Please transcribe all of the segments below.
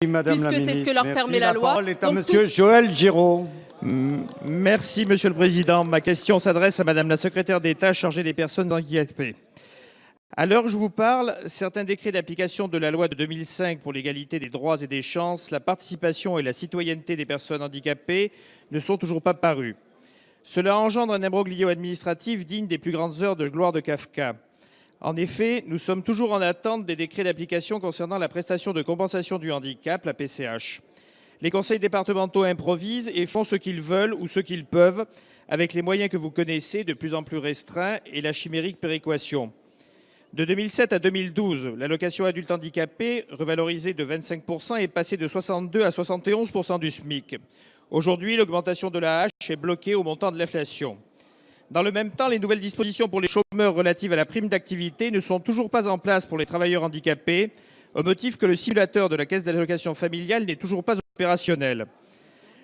Madame puisque la c'est ce ministre, que leur merci. permet la loi. La parole est à Donc, monsieur Joël Giraud. Merci, Monsieur le Président. Ma question s'adresse à Madame la secrétaire d'État chargée des personnes handicapées. À l'heure où je vous parle, certains décrets d'application de la loi de 2005 pour l'égalité des droits et des chances, la participation et la citoyenneté des personnes handicapées ne sont toujours pas parus. Cela engendre un imbroglio administratif digne des plus grandes heures de gloire de Kafka. En effet, nous sommes toujours en attente des décrets d'application concernant la prestation de compensation du handicap, la PCH. Les conseils départementaux improvisent et font ce qu'ils veulent ou ce qu'ils peuvent avec les moyens que vous connaissez, de plus en plus restreints, et la chimérique péréquation. De 2007 à 2012, l'allocation adulte handicapé, revalorisée de 25%, est passée de 62 à 71% du SMIC. Aujourd'hui, l'augmentation de la hache est bloquée au montant de l'inflation. Dans le même temps, les nouvelles dispositions pour les chômeurs relatives à la prime d'activité ne sont toujours pas en place pour les travailleurs handicapés, au motif que le simulateur de la caisse d'allocation familiale n'est toujours pas opérationnel.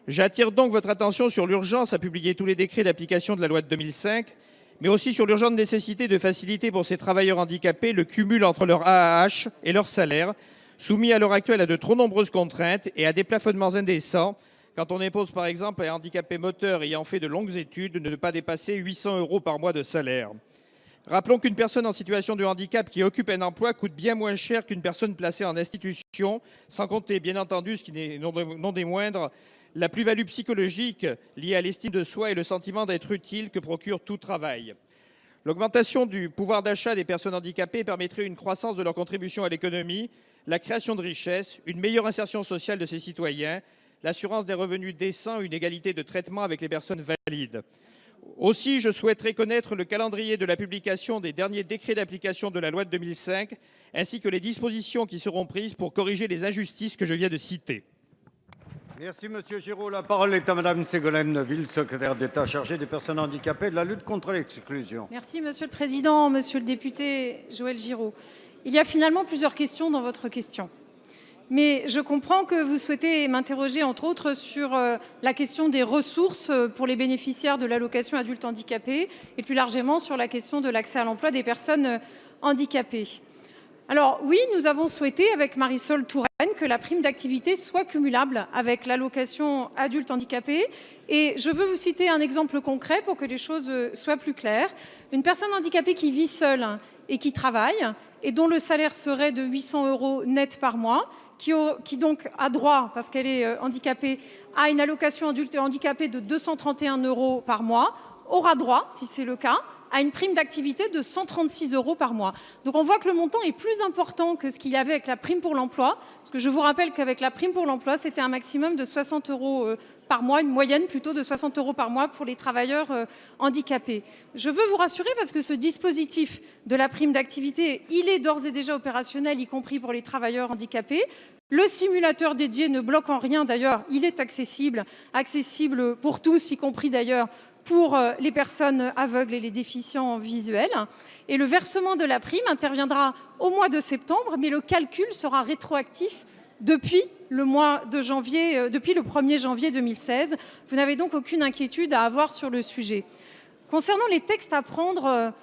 J'attire donc votre attention sur l'urgence à publier tous les décrets d'application de la loi de 2005, mais aussi sur l'urgente nécessité de faciliter pour ces travailleurs handicapés le cumul entre leur AAH et leur salaire, soumis à l'heure actuelle à de trop nombreuses contraintes et à des plafonnements indécents, quand on impose par exemple à un handicapé moteur ayant fait de longues études de ne pas dépasser 800 € par mois de salaire. Rappelons qu'une personne en situation de handicap qui occupe un emploi coûte bien moins cher qu'une personne placée en institution, sans compter bien entendu, ce qui n'est non des moindres, la plus-value psychologique liée à l'estime de soi et le sentiment d'être utile que procure tout travail. L'augmentation du pouvoir d'achat des personnes handicapées permettrait une croissance de leur contribution à l'économie, la création de richesses, une meilleure insertion sociale de ces citoyens, l'assurance des revenus décents, une égalité de traitement avec les personnes valides. Aussi, je souhaiterais connaître le calendrier de la publication des derniers décrets d'application de la loi de 2005, ainsi que les dispositions qui seront prises pour corriger les injustices que je viens de citer. Merci, monsieur Giraud. La parole est à madame Ségolène Neuville, secrétaire d'État chargée des personnes handicapées et de la lutte contre l'exclusion. Merci, monsieur le président, monsieur le député Joël Giraud. Il y a finalement plusieurs questions dans votre question. Mais je comprends que vous souhaitez m'interroger, entre autres, sur la question des ressources pour les bénéficiaires de l'allocation adulte handicapé et plus largement sur la question de l'accès à l'emploi des personnes handicapées. Alors oui, nous avons souhaité, avec Marisol Touraine, que la prime d'activité soit cumulable avec l'allocation adulte handicapé. Et je veux vous citer un exemple concret pour que les choses soient plus claires. Une personne handicapée qui vit seule et qui travaille et dont le salaire serait de 800 € net par mois, qui donc a droit, parce qu'elle est handicapée, à une allocation adulte handicapé de 231 € par mois, aura droit, si c'est le cas, à une prime d'activité de 136 € par mois. Donc on voit que le montant est plus important que ce qu'il y avait avec la prime pour l'emploi, parce que je vous rappelle qu'avec la prime pour l'emploi, c'était un maximum de 60 € par mois, une moyenne plutôt de 60 € par mois pour les travailleurs handicapés. Je veux vous rassurer parce que ce dispositif de la prime d'activité, il est d'ores et déjà opérationnel, y compris pour les travailleurs handicapés. Le simulateur dédié ne bloque en rien, d'ailleurs, il est accessible pour tous, y compris d'ailleurs pour les personnes aveugles et les déficients visuels. Et le versement de la prime interviendra au mois de septembre, mais le calcul sera rétroactif depuis le 1er janvier 2016. Vous n'avez donc aucune inquiétude à avoir sur le sujet. Concernant les textes à prendre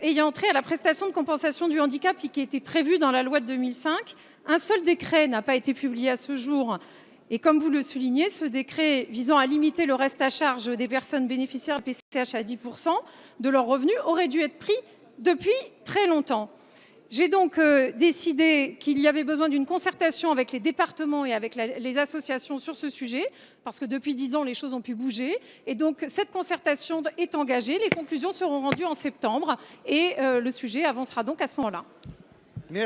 ayant trait à la prestation de compensation du handicap qui était prévue dans la loi de 2005, un seul décret n'a pas été publié à ce jour. Et comme vous le soulignez, ce décret visant à limiter le reste à charge des personnes bénéficiaires de PCH à 10% de leurs revenus aurait dû être pris depuis très longtemps. J'ai donc décidé qu'il y avait besoin d'une concertation avec les départements et avec les associations sur ce sujet, parce que depuis 10 ans, les choses ont pu bouger. Et donc, cette concertation est engagée. Les conclusions seront rendues en septembre et le sujet avancera donc à ce moment-là.